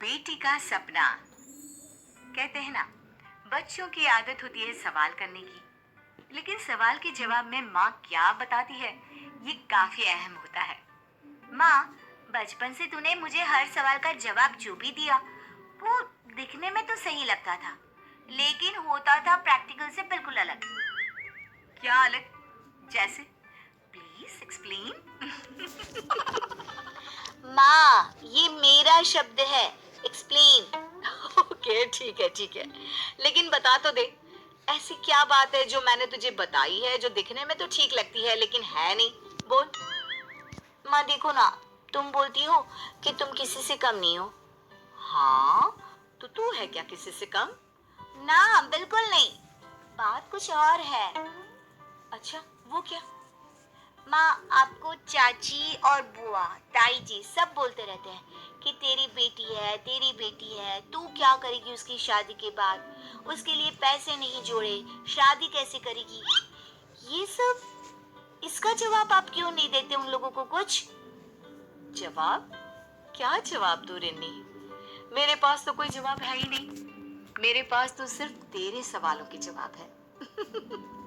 बेटी का सपना। कहते हैं ना, बच्चों की आदत होती है सवाल करने की, लेकिन सवाल के जवाब में माँ क्या बताती है ये काफी अहम होता है। माँ, बचपन से तूने मुझे हर सवाल का जवाब जो भी दिया वो दिखने में तो सही लगता था, लेकिन होता था प्रैक्टिकल से बिल्कुल अलग। क्या अलग? जैसे? Please explain. माँ, ये मेरा शब्द है, एक्सप्लेन। ओके, ठीक है ठीक है, लेकिन बता तो दे, ऐसी क्या बात है जो मैंने तुझे बताई है जो दिखने में तो ठीक लगती है लेकिन है नहीं। बोल। माँ देखो ना, तुम बोलती हो कि तुम किसी से कम नहीं हो। हाँ, तो तू है क्या किसी से कम? ना, बिल्कुल नहीं। बात कुछ और है। अच्छा, वो क्या? माँ, आपको चाची और बुआ, ताई जी सब बोलते रहते हैं कि तेरी बेटी है, तेरी बेटी है, तू क्या करेगी उसकी शादी के बाद? उसके लिए पैसे नहीं जोड़े, शादी कैसे करेगी? ये सब, इसका जवाब आप क्यों नहीं देते उन लोगों को कुछ? जवाब? क्या जवाब दूं रिन्नी? मेरे पास तो कोई जवाब है ही नहीं। मेरे पास तो सिर्फ तेरे सवालों के जवाब है।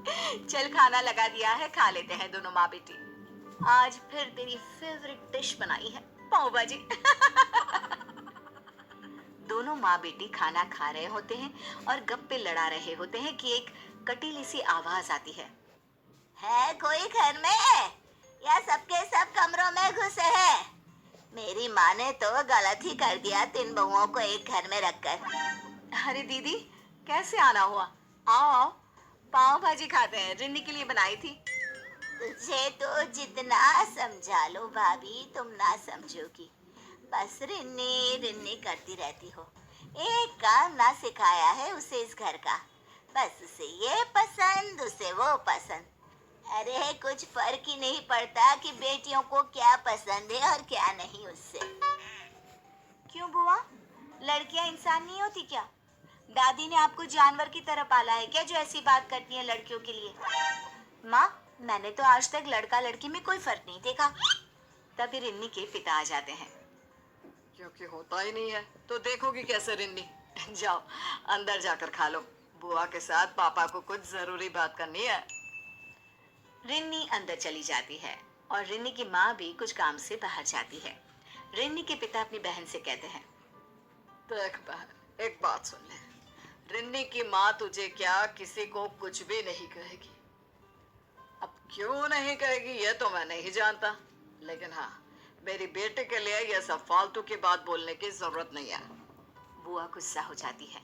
चल, खाना लगा दिया है, खा लेते हैं दोनों माँ बेटी। आज फिर तेरी फेवरेट डिश बनाई है, पाव भाजी। दोनों माँ बेटी खाना खा रहे होते हैं और गप्पे लड़ा रहे होते हैं कि एक कटीली सी आवाज आती है कोई घर में? या सबके सब कमरों में घुसे हैं? मेरी माँ ने तो गलत ही कर दिया 3 बहुओं को एक घर में रखकर। अरे दीदी, कैसे आना हुआ? आओ आओ, पाव भाजी खाते हैं, रिन्नी के लिए बनाई थी। तुझे तो जितना समझा लो भाभी, तुम ना समझोगी। बस रिन्नी रिन्नी करती रहती हो। एक काम ना सिखाया है उसे इस घर का। बस उसे ये पसंद, उसे वो पसंद। अरे कुछ फर्क ही नहीं पड़ता कि बेटियों को क्या पसंद है और क्या नहीं उससे। क्यों बुआ, लड़कियां इंसान नहीं होती क्या? दादी ने आपको जानवर की तरह पाला है क्या जो ऐसी बात करती है लड़कियों के लिए? माँ, मैंने तो आज तक लड़का लड़की में कोई फर्क नहीं देखा। तभी रिन्नी के पिता आ जाते हैं। क्योंकि होता ही नहीं है तो देखोगी कैसे रिन्नी? जाओ, अंदर जाकर खा लो, बुआ के साथ पापा को कुछ जरूरी बात करनी है। रिन्नी अंदर चली जाती है और रिन्नी की माँ भी कुछ काम से बाहर जाती है। रिन्नी के पिता अपनी बहन से कहते हैं, देख बहन, एक बात सुन ले, रिन्नी की माँ तुझे क्या किसी को कुछ भी नहीं कहेगी। अब क्यों नहीं कहेगी ये तो मैं नहीं जानता, लेकिन हाँ, मेरी बेटे के लिए यह सब फालतू की बात बोलने की जरूरत नहीं है। बुआ गुस्सा हो जाती है।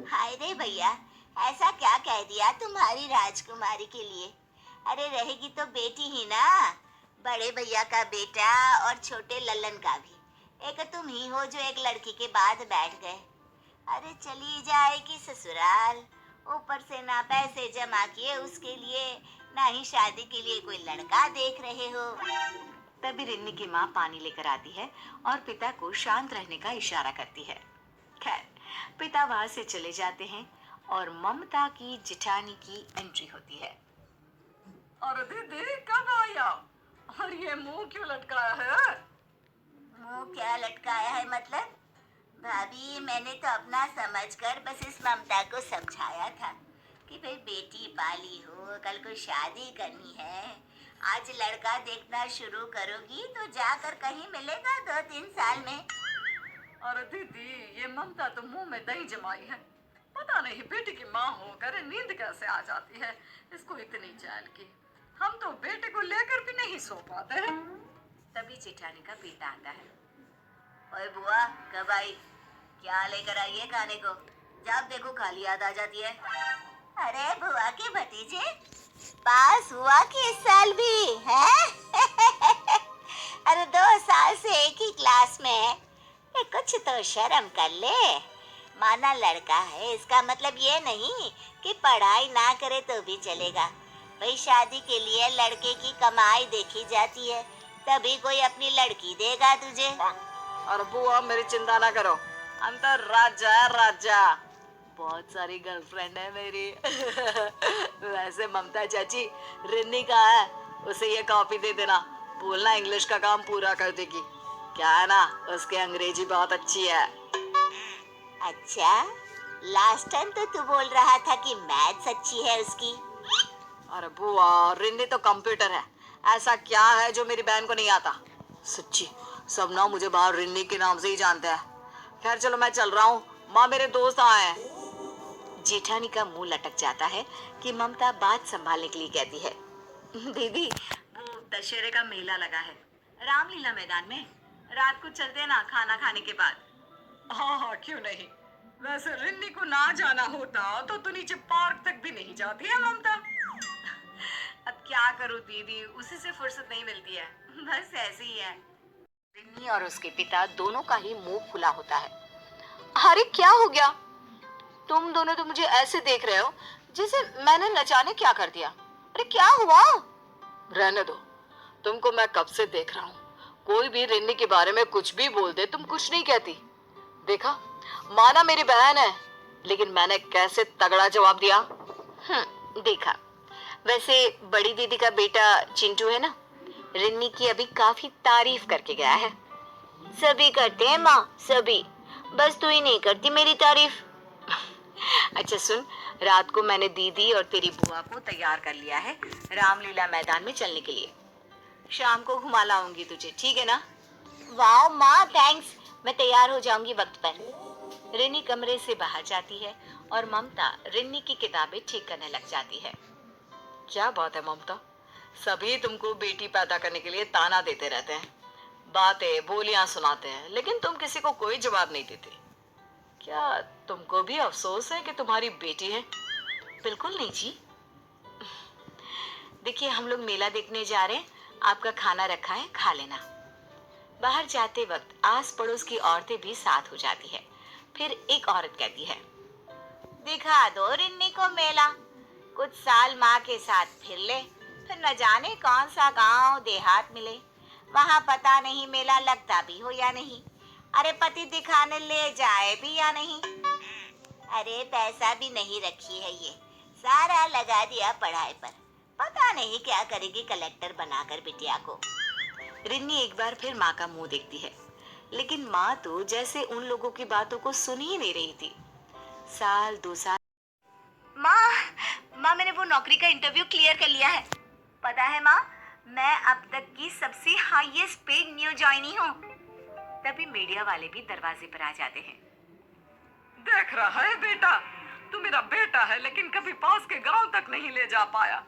हाय रे भैया, ऐसा क्या कह दिया तुम्हारी राजकुमारी के लिए? अरे रहेगी तो बेटी ही ना, बड़े भैया का बेटा और छोटे लल्लन का भी। एक तुम ही हो जो एक लड़की के बाद बैठ गए। अरे चली जाएगी ससुराल, ऊपर से ना पैसे जमा किए उसके लिए, ना ही शादी के लिए कोई लड़का देख रहे हो। तभी रिन्नी की माँ पानी लेकर आती है और पिता को शांत रहने का इशारा करती है। खैर, पिता वहां से चले जाते हैं और ममता की जिठानी की एंट्री होती है। अरे दीदी, कब आया? और ये मुंह क्यों लटकाया है? मुंह क्या लटकाया है मतलब? भाभी, मैंने तो अपना समझकर बस इस ममता को समझाया था कि भाई बेटी पाली हो, कल को शादी करनी है। आज लड़का देखना शुरू करोगी तो जाकर कहीं मिलेगा 2-3 साल में। अरे दीदी, ये ममता तो मुंह में दही जमाई है। पता नहीं बेटी की माँ होकर नींद कैसे आ जाती है इसको इतनी चैन की। हम तो बेटे को लेकर भी नहीं सो पाते हैं। तभी जेठानी का बेटा आता है। ओए बुआ, कब आई? क्या लेकर आई है खाने को? जब देखो खाली याद आ जाती है। अरे बुआ के भतीजे, पास हुआ कि इस साल भी है? अरे 2 साल से एक ही क्लास में है। ये कुछ तो शर्म कर ले। माना लड़का है, इसका मतलब ये नहीं कि पढ़ाई ना करे तो भी चलेगा। भाई शादी के लिए लड़के की कमाई देखी जाती है, तभी कोई अपनी लड़की देगा तुझे। अरे बुआ, मेरी चिंता ना करो, अंतर राजा है राजा। बहुत सारी गर्लफ्रेंड है मेरी। वैसे ममता चाची, रिन्नी कहाँ है? उसे ये कॉपी दे देना, बोलना इंग्लिश का काम पूरा कर देगी। क्या है ना, उसके अंग्रेजी बहुत अच्छी है। अच्छा, लास्ट टाइम तो तू बोल रहा था कि मैथ्स अच्छी है उसकी। अरे बुआ, रिन्नी तो कंप्यूटर है, ऐसा क्या है जो मेरी बहन को नहीं आता? सच्ची, सब ना मुझे बाहर रिन्नी के नाम से ही जानते हैं। खैर चलो, मैं चल रहा हूँ, माँ मेरे दोस्त आए हैं। जेठानी का मुंह लटक जाता है कि ममता बात संभालने के लिए कहती है, दीदी, वो दशहरे का मेला लगा है रामलीला मैदान में, रात को चलते हैं ना खाना खाने के बाद। हाँ हाँ, क्यों नहीं। वैसे रिन्नी को ना जाना होता तो नीचे पार्क तक भी नहीं जाती है ममता। अब क्या करूं दीदी, उसी से फुर्सत नहीं मिलती है, बस ऐसे ही है। रिन्नी और उसके पिता दोनों का ही मुंह खुला होता है। अरे क्या हो गया? तुम दोनों तो मुझे ऐसे देख रहे हो जैसे मैंने न जाने क्या कर दिया। अरे क्या हुआ? रहने दो, तुमको मैं कब से देख रहा हूँ। कोई भी रिन्नी के बारे में कुछ भी बोल दे, तुम कुछ नहीं कहती। देखा, माना मेरी बहन है, लेकिन मैंने कैसे तगड़ा जवाब दिया। देखा। वैसे बड़ी दीदी का बेटा चिंटू है ना, रिन्नी की अभी काफी तारीफ करके गया है। सभी करते हैं माँ, सभी, बस तू ही नहीं करती मेरी तारीफ। अच्छा सुन, रात को मैंने दीदी और तेरी बुआ को तैयार कर लिया है रामलीला मैदान में चलने के लिए। शाम को घुमा लाऊंगी तुझे, ठीक है ना? वाह माँ, थैंक्स, मैं तैयार हो जाऊंगी वक्त पर। रिन्नी कमरे से बाहर जाती है और ममता रिन्नी की किताबें ठीक करने लग जाती है। क्या बात है ममता, सभी तुमको बेटी पैदा करने के लिए ताना देते रहते हैं, बातें बोलियां सुनाते हैं, लेकिन तुम किसी को कोई जवाब नहीं देती। क्या तुमको भी अफसोस है कि तुम्हारी बेटी है? बिल्कुल नहीं जी। देखिए, हम लोग मेला देखने जा रहे हैं, आपका खाना रखा है, खा लेना। बाहर जाते वक्त आस पड़ोस की औरतें भी साथ हो जाती है। फिर एक औरत कहती है, दिखा दो रिन्नी को मेला, कुछ साल माँ के साथ फिर ले, फिर न जाने कौन सा गांव देहात मिले, वहाँ पता नहीं मेला लगता भी हो या नहीं, अरे पति दिखाने ले जाए भी या नहीं। अरे पैसा भी नहीं रखी है ये, सारा लगा दिया पढ़ाई पर, पता नहीं क्या करेगी कलेक्टर बनाकर बिटिया को। रिन्नी एक बार फिर माँ का मुंह देखती है, लेकिन माँ तो जैसे उन लोगों की बातों को सुन ही नहीं रही थी। साल 2 साल। माँ मैंने वो नौकरी का इंटरव्यू क्लियर कर लिया है। पता है माँ, मैं अब तक की सबसे हाईएस्ट पेड न्यू जॉइनी हूँ। तभी मीडिया वाले भी दरवाजे पर आ जाते हैं। देख रहा है बेटा, तू मेरा बेटा है, लेकिन कभी पास के गांव तक नहीं ले जा पाया,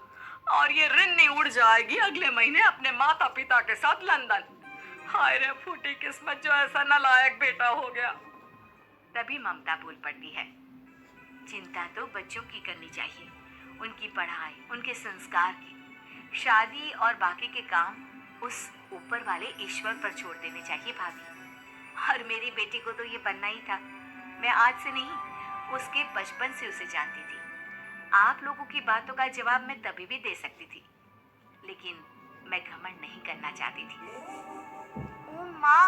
और ये रिन्नी उड़ जाएगी अगले महीने अपने माता पिता के साथ लंदन। हाय रे फूटी किस्मत, जो ऐसा नालायक बेटा हो गया। तभी ममता बोल पड़ती है, चिंता तो बच्चों की करनी चाहिए, उनकी पढ़ाई, उनके संस्कार की। शादी और बाकी के काम उस ऊपर वाले ईश्वर पर छोड़ देने चाहिए भाभी। और मेरी बेटी को तो ये बनना ही था। मैं आज से नहीं, उसके बचपन से उसे जानती थी। आप लोगों की बातों का जवाब मैं तभी भी दे सकती थी, लेकिन मैं घमंड नहीं करना चाहती थी। ओ माँ,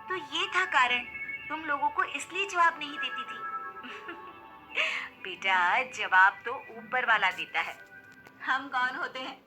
तो ये था कारण, तुम लोगों को इसलिए जवाब नहीं देती थी। बेटा, जवाब तो ऊपर वाला देता है, हम कौन होते हैं?